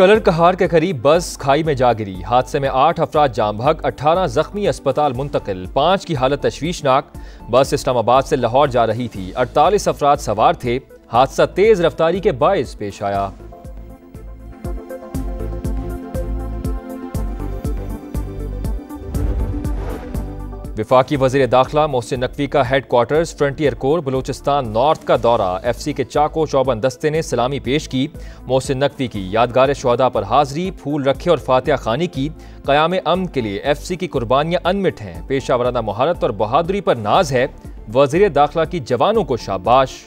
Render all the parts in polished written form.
Colour कहार के करीब बस खाई में जा गिरी। हादसे में 8 अफराद जाम बहक, 18 जख्मी, अस्पताल मुंतकिल। 5 की हालत तशवीशनाक। बस इस्लामाबाद से लाहौर जा रही थी। 48 अफराद सवार थे। हादसा तेज रफ्तारी के बायस पेश आया। वफाकी वज़ीर दाखिला मोहसिन नकवी का head quarters frontier core Balochistan north का दौरा। FC के चाको चौबंद दस्ते ने सलामी पेश की। मोहसिन नकवी की यादगार शोहदा पर हाजिरी, फूल रखे और फातिहा खानी की। क़याम अमन के लिए FC की कुर्बानियां अनमिट हैं। पेशा वराना महारत और बहादुरी पर नाज है। वज़ीर दाखिला की जवानों को शाबाश।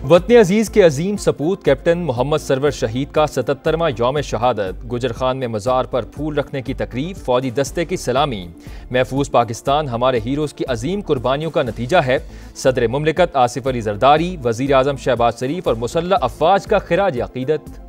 वतन अजीज के अजीम सपूत कैप्टन मोहम्मद सरवर शहीद का 77वां यौम शहादत। गुजर खान में मज़ार पर फूल रखने की तकरीब, फौजी दस्ते की सलामी। महफूज पाकिस्तान हमारे हीरोज़ की अजीम कुर्बानियों का नतीजा है। सदर मुमलिकत आसिफ अली जरदारी, वज़ीर आज़म शहबाज शरीफ और मुसल्लह अफ़वाज का खिराज अक़ीदत।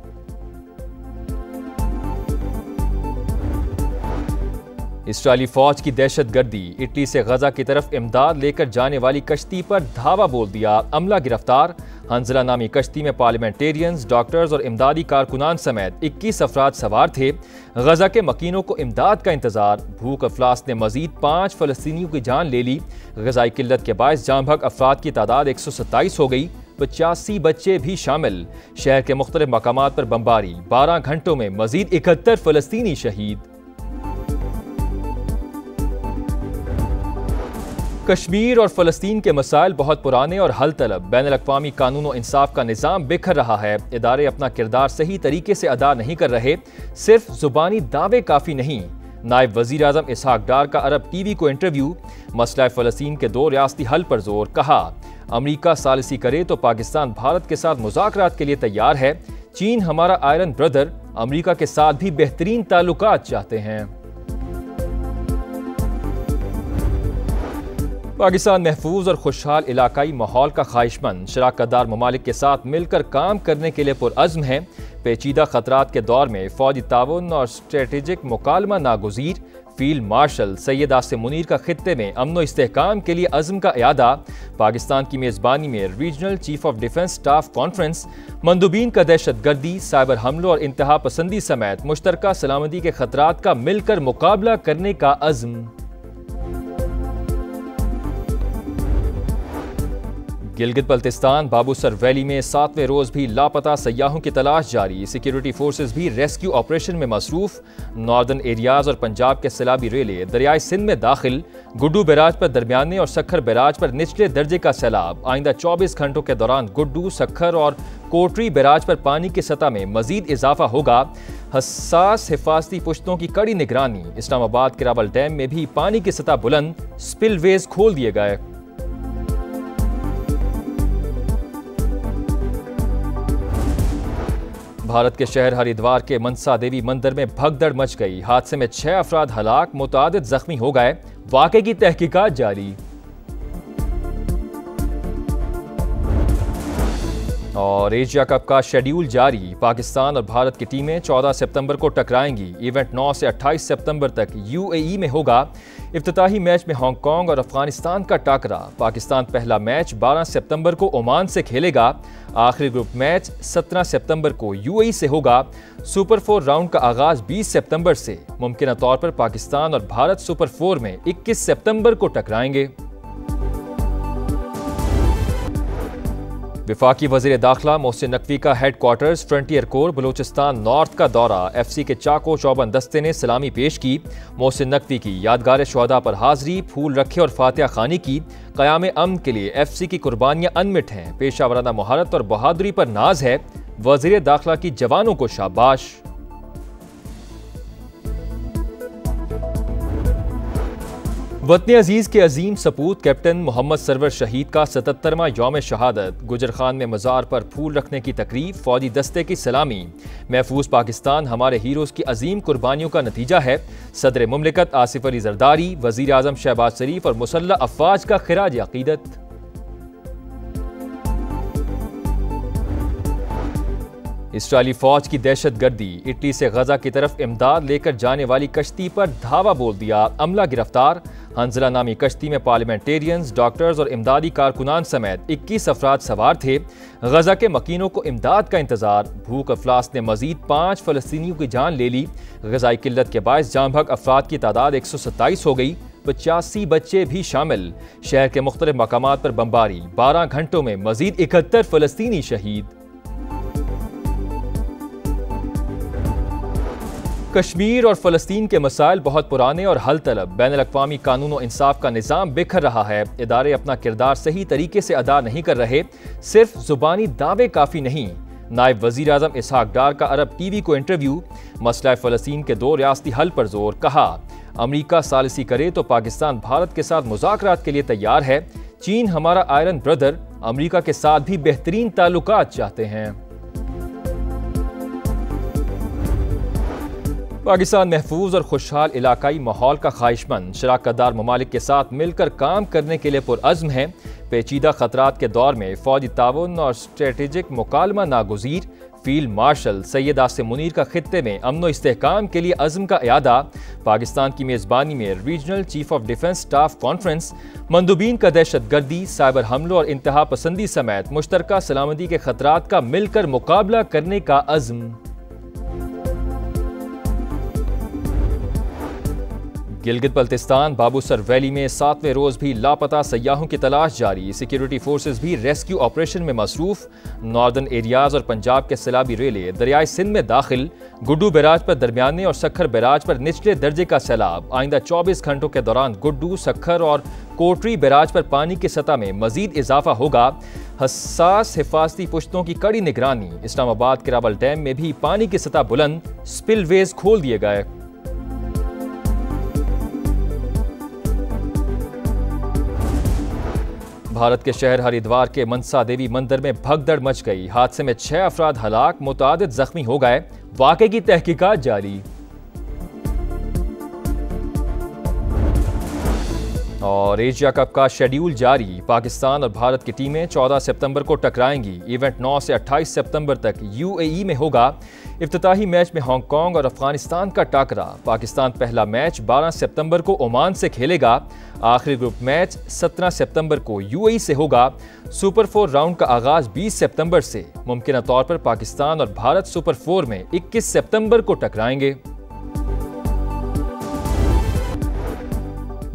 इसराइली फौज की दहशत गर्दी। इटली से गजा की तरफ इमदाद लेकर जाने वाली कश्ती पर धावा बोल दिया। अमला गिरफ्तार। हंजला नामी कश्ती में पार्लियामेंटेरियंस, डॉक्टर्स और इमदादी कारकुनान समेत 21 अफराद सवार थे। गजा के मकीनों को इमदाद का इंतजार। भूख अफलास ने मजीद 5 फ़लस्तीनियों की जान ले ली। गजाई किल्लत के बायस जाम बहक अफराद की तादाद 127 हो गई। 85 बच्चे भी शामिल। शहर के मुख्तलिफ मकामात पर बमबारी। 12 घंटों में मजीद 71 फ़लस्तीनी शहीद। कश्मीर और फ़लस्तीन के मसाइल बहुत पुराने और हल तलब। बैनुल-अक़वामी कानून और इंसाफ का निज़ाम बिखर रहा है। इदारे अपना किरदार सही तरीके से अदा नहीं कर रहे। सिर्फ ज़ुबानी दावे काफ़ी नहीं। नायब वज़ीर आज़म इसहाक डार का अरब TV को इंटरव्यू। मसला फ़लस्तीन के 2 रियासती हल पर जोर। कहा, अमरीका सालिसी करे तो पाकिस्तान भारत के साथ मुज़ाकरात के लिए तैयार है। चीन हमारा आयरन ब्रदर, अमरीका के साथ भी बेहतरीन ताल्लुकात चाहते हैं। पाकिस्तान महफूज और खुशहाल इलाकाई माहौल का ख्वाहिशमंद, शराकतदार ममालिक के साथ मिलकर काम करने के लिए पुरअज़्म है। पेचीदा खतरात के दौर में फौजी ताउन और स्ट्रेटेजिक मुकालमा नागुज़ीर। फील्ड मार्शल सैयद आसिम मुनीर का खित्ते में अमन व इस्तेहकाम के लिए अज़्म का इयादा। पाकिस्तान की मेज़बानी में regional chief of defence staff conference. मंदूबीन का दहशत गर्दी, साइबर हमलों और इंतहा पसंदी समेत मुश्तरका सलामती के खतरात का मिलकर मुकाबला करने का अज़्म। गिलगित बल्तिस्तान बाबूसर वैली में 7वें रोज भी लापता सयाहों की तलाश जारी। सिक्योरिटी फोर्सेस भी रेस्क्यू ऑपरेशन में मसरूफ। नॉर्दर्न एरियाज और पंजाब के सैलाबी रेले दरियाई सिंध में दाखिल। गुड्डू बैराज पर दरमियाने और सखर बैराज पर निचले दर्जे का सैलाब। आइंदा 24 घंटों के दौरान गुड्डू, सखर और कोटरी बैराज पर पानी की सतह में मजीद इजाफा होगा। हसास हिफाजती पुश्तों की कड़ी निगरानी। इस्लामाबाद के रावल डैम में भी पानी की सतह बुलंद। स्पिलवेज खोल दिए गए। भारत के शहर हरिद्वार के मनसा देवी मंदिर में भगदड़ मच गई। हादसे में 6 अफराद हलाक, मुतादिद जख्मी हो गए। वाक़े की तहकीकात जारी। और एशिया कप का शेड्यूल जारी। पाकिस्तान और भारत की टीमें 14 सितंबर को टकराएंगी। इवेंट 9 से 28 सितंबर तक UAE में होगा। इफ्तिताही मैच में हांगकांग और अफगानिस्तान का टाकरा। पाकिस्तान पहला मैच 12 सितंबर को ओमान से खेलेगा। आखिरी ग्रुप मैच 17 सितंबर को UAE से होगा। सुपर 4 राउंड का आगाज 20 सितंबर से। मुमकिन तौर पर पाकिस्तान और भारत सुपर 4 में 21 सितंबर को टकराएंगे। वफाकी वज़ीर दाखिला मोहसिन नकवी का head quarters frontier core Balochistan north का दौरा। FC के चाको चौबंद दस्ते ने सलामी पेश की। मोहसिन नकवी की यादगार शोहदा पर हाजिरी, फूल रखे और फातिहा खानी की। क़याम अमन के लिए FC की कुर्बानियां अनमिट हैं। पेशा वराना महारत और बहादुरी पर नाज है। वज़ीर दाखिला की जवानों को शाबाश। वतन अजीज के अजीम सपूत कैप्टन मोहम्मद सरवर शहीद का 77वां यौम शहादत। गुजर खान में मज़ार पर फूल रखने की तकरीब, फौजी दस्ते की सलामी। महफूज पाकिस्तान हमारे हीरोज़ की अजीम कुर्बानियों का नतीजा है। सदर मुमलिकत आसिफ अली जरदारी, वज़ीर आज़म शहबाज शरीफ और मुसल्लह अफ़वाज का खिराज अक़ीदत। इसराइली फौज की दहशत गर्दी। इटली से गजा की तरफ इमदाद लेकर जाने वाली कश्ती पर धावा बोल दिया। अमला गिरफ्तार। हंजला नामी कश्ती में पार्लियामेंटेरियंस, डॉक्टर्स और इमदादी कारकुनान समेत 21 अफराद सवार थे। गजा के मकीनों को इमदाद का इंतजार। भूख अफलास ने मजीद 5 फलस्तीनियों की जान ले ली। गजाई किल्लत के बायस जाम बहक अफराद की तादाद 127 हो गई। 85 बच्चे भी शामिल। शहर के मुख्तलिफ मकामात पर बमबारी। 12 घंटों में मजीद 71 फलस्तीनी शहीद। कश्मीर और फ़लस्तीन के मसाइल बहुत पुराने और हल तलब। बैनुल अक़वामी कानून और इंसाफ का निज़ाम बिखर रहा है। इदारे अपना किरदार सही तरीके से अदा नहीं कर रहे। सिर्फ ज़ुबानी दावे काफ़ी नहीं। नायब वज़ीर आज़म इसहाक डार का अरब TV को इंटरव्यू। मसला फ़लस्तीन के 2 रियासती हल पर जोर। कहा, अमरीका सालिसी करे तो पाकिस्तान भारत के साथ मुज़ाकरात के लिए तैयार है। चीन हमारा आयरन ब्रदर, अमरीका के साथ भी बेहतरीन ताल्लुकात चाहते हैं। पाकिस्तान महफूज और खुशहाल इलाकाई माहौल का ख्वाहिशमंद, शराकतदार ममालिक के साथ मिलकर काम करने के लिए पुरअज़्म है। पेचीदा खतरात के दौर में फौजी ताउन और स्ट्रेटेजिक मुकालमा नागुज़ीर। फील्ड मार्शल सैयद आसिम मुनीर का खित्ते में अमन व इस्तेहकाम के लिए अज़्म का इयादा। पाकिस्तान की मेज़बानी में regional chief of defence staff conference. मंदूबीन का दहशतगर्दी, साइबर हमलों और इंतहा पसंदी समेत मुश्तरका सलामती के खतरात का मिलकर मुकाबला करने का अज़्म। गिलगित बल्तिस्तान बाबूसर वैली में 7वें रोज भी लापता सयाहों की तलाश जारी। सिक्योरिटी फोर्सेस भी रेस्क्यू ऑपरेशन में मसरूफ। नॉर्दर्न एरियाज और पंजाब के सैलाबी रेले दरियाई सिंध में दाखिल। गुड्डू बैराज पर दरमियाने और सखर बैराज पर निचले दर्जे का सैलाब। आइंदा 24 घंटों के दौरान गुड्डू, सखर और कोटरी बैराज पर पानी की सतह में मजीद इजाफा होगा। हसास हिफाजती पुश्तों की कड़ी निगरानी। इस्लामाबाद के रावल डैम में भी पानी की सतह बुलंद। स्पिलवेज खोल दिए गए। भारत के शहर हरिद्वार के मनसा देवी मंदिर में भगदड़ मच गई। हादसे में 6 अफराद हलाक, मुतादिद जख्मी हो गए। वाक़े की तहकीकात जारी। और एशिया कप का शेड्यूल जारी। पाकिस्तान और भारत की टीमें 14 सितंबर को टकराएंगी। इवेंट 9 से 28 सितंबर तक UAE में होगा। इफ्तिताही मैच में हांगकांग और अफगानिस्तान का टाकरा। पाकिस्तान पहला मैच 12 सितंबर को ओमान से खेलेगा। आखिरी ग्रुप मैच 17 सितंबर को UAE से होगा। सुपर 4 राउंड का आगाज 20 सितंबर से। मुमकिन तौर पर पाकिस्तान और भारत सुपर 4 में 21 सितंबर को टकराएंगे।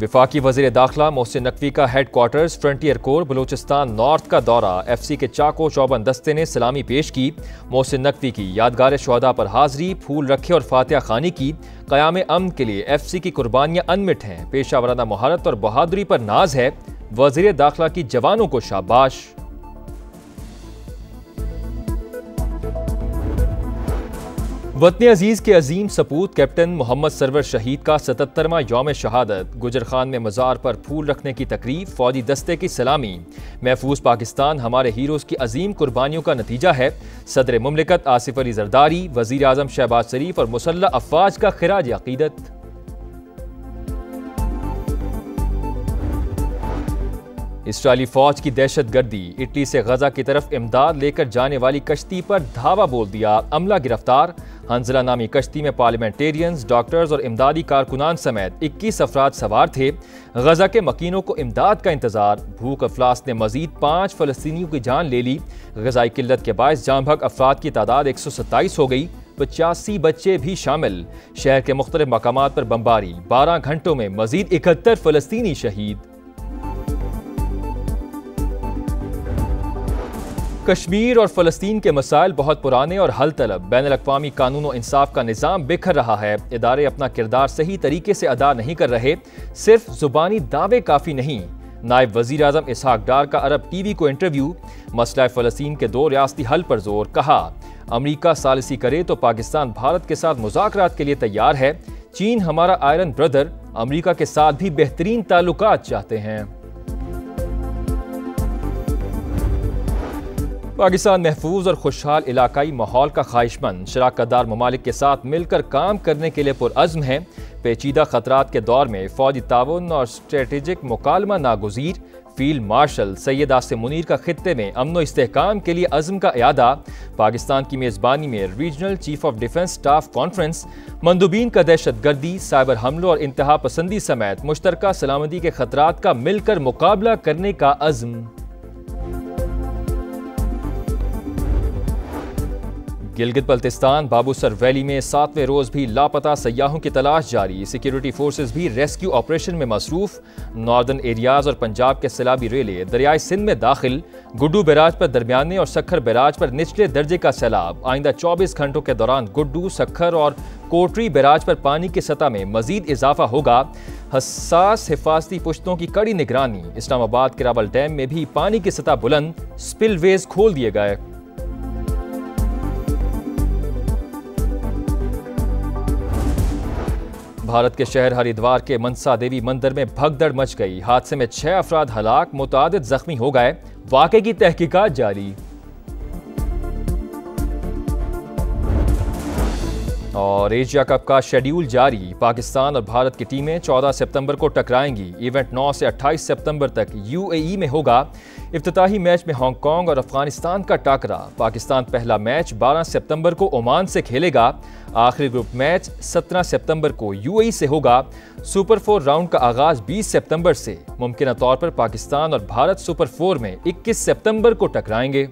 वफाकी वज़ीर दाखिला मोहसिन नकवी का headquarters frontier core Balochistan north का दौरा। FC के चाको चौबंद दस्ते ने सलामी पेश की। मोहसिन नकवी की यादगार शोहदा पर हाजिरी, फूल रखे और फातिहा खानी की। क़याम अमन के लिए FC की कुर्बानियां अनमिट हैं। पेशा वराना महारत और बहादुरी पर नाज है। वज़ीर दाखिला की जवानों को शाबाश। वतन अजीज के अजीम सपूत कैप्टन मोहम्मद सरवर शहीद का 77वां यौम शहादत। गुजर खान में मज़ार पर फूल रखने की तकरीब, फौजी दस्ते की सलामी। महफूज पाकिस्तान हमारे हीरोज़ की अजीम कुर्बानियों का नतीजा है। सदर मुमलिकत आसिफ अली जरदारी, वज़ीर आज़म शहबाज शरीफ और मुसल्लह अफ़वाज का खिराज अक़ीदत। इसराइली फौज की दहशतगर्दी। इटली से गजा की तरफ इमदाद लेकर जाने वाली कश्ती पर धावा बोल दिया। अमला गिरफ्तार। हंजला नामी कश्ती में पार्लियामेंटेरियंस, डॉक्टर्स और इमदादी कारकुनान समेत 21 अफराद सवार थे। गजा के मकीनों को इमदाद का इंतजार। भूख अफलास ने मजीद 5 फलस्तीनियों की जान ले ली। गजाई किल्लत के बायस जाम बहक अफराद की तादाद 127 हो गई। 85 बच्चे भी शामिल। शहर के मुख्तलिफ मकामात पर बमबारी। 12 घंटों में मजीद 71 फलस्तीनी शहीद। कश्मीर और फ़लस्तीन के मसाइल बहुत पुराने और हल तलब। बैनुल अक़वामी कानून और इंसाफ का निज़ाम बिखर रहा है। इदारे अपना किरदार सही तरीके से अदा नहीं कर रहे। सिर्फ ज़ुबानी दावे काफ़ी नहीं। नायब वज़ीर आज़म इसहाक डार का अरब TV को इंटरव्यू। मसला फ़लस्तीन के 2 रियासती हल पर जोर। कहा, अमरीका सालिसी करे तो पाकिस्तान भारत के साथ मुज़ाकरात के लिए तैयार है। चीन हमारा आयरन ब्रदर, अमरीका के साथ भी बेहतरीन ताल्लुकात चाहते हैं। पाकिस्तान महफूज और खुशहाल इलाकाई माहौल का ख्वाहिशमंद, शराकतदार ममालिक के साथ मिलकर काम करने के लिए पुरअज़्म है। पेचीदा खतरात के दौर में फौजी ताउन और स्ट्रेटेजिक मुकालमा नागुज़ीर। फील्ड मार्शल सैयद आसिम मुनीर का खित्ते में अमन व इस्तेहकाम के लिए अज़्म का इयादा। पाकिस्तान की मेज़बानी में regional chief of defence staff conference. मंदूबीन का दहशत गर्दी, साइबर हमलों और इंतहा पसंदी समेत मुश्तरका सलामती के खतरात का मिलकर मुकाबला करने का अज़्म। गिलगित बल्तिस्तान बाबूसर वैली में 7वें रोज भी लापता सयाहों की तलाश जारी। सिक्योरिटी फोर्सेस भी रेस्क्यू ऑपरेशन में मसरूफ। नॉर्दर्न एरियाज और पंजाब के सैलाबी रेले दरियाई सिंध में दाखिल। गुड्डू बैराज पर दरमियाने और सखर बैराज पर निचले दर्जे का सैलाब। आइंदा 24 घंटों के दौरान गुड्डू, सखर और कोटरी बैराज पर पानी की सतह में मजीद इजाफा होगा। हसास हिफाजती पुश्तों की कड़ी निगरानी। इस्लामाबाद के रावल डैम में भी पानी की सतह बुलंद, स्पिलवेज खोल दिए गए। भारत के शहर हरिद्वार के मनसा देवी मंदिर में भगदड़ मच गई। हादसे में 6 अफराद हलाक, मुतादिद जख्मी हो गए। वाक़े की तहकीकात जारी। और एशिया कप का शेड्यूल जारी। पाकिस्तान और भारत की टीमें 14 सितंबर को टकराएंगी। इवेंट 9 से 28 सितंबर तक यूएई में होगा। इफ्तिताही मैच में हांगकांग और अफगानिस्तान का टाकरा। पाकिस्तान पहला मैच 12 सितंबर को ओमान से खेलेगा। आखिरी ग्रुप मैच 17 सितंबर को यूएई से होगा। सुपर 4 राउंड का आगाज 20 सितंबर से। मुमकिन तौर पर पाकिस्तान और भारत सुपर 4 में 21 सितंबर को टकराएंगे।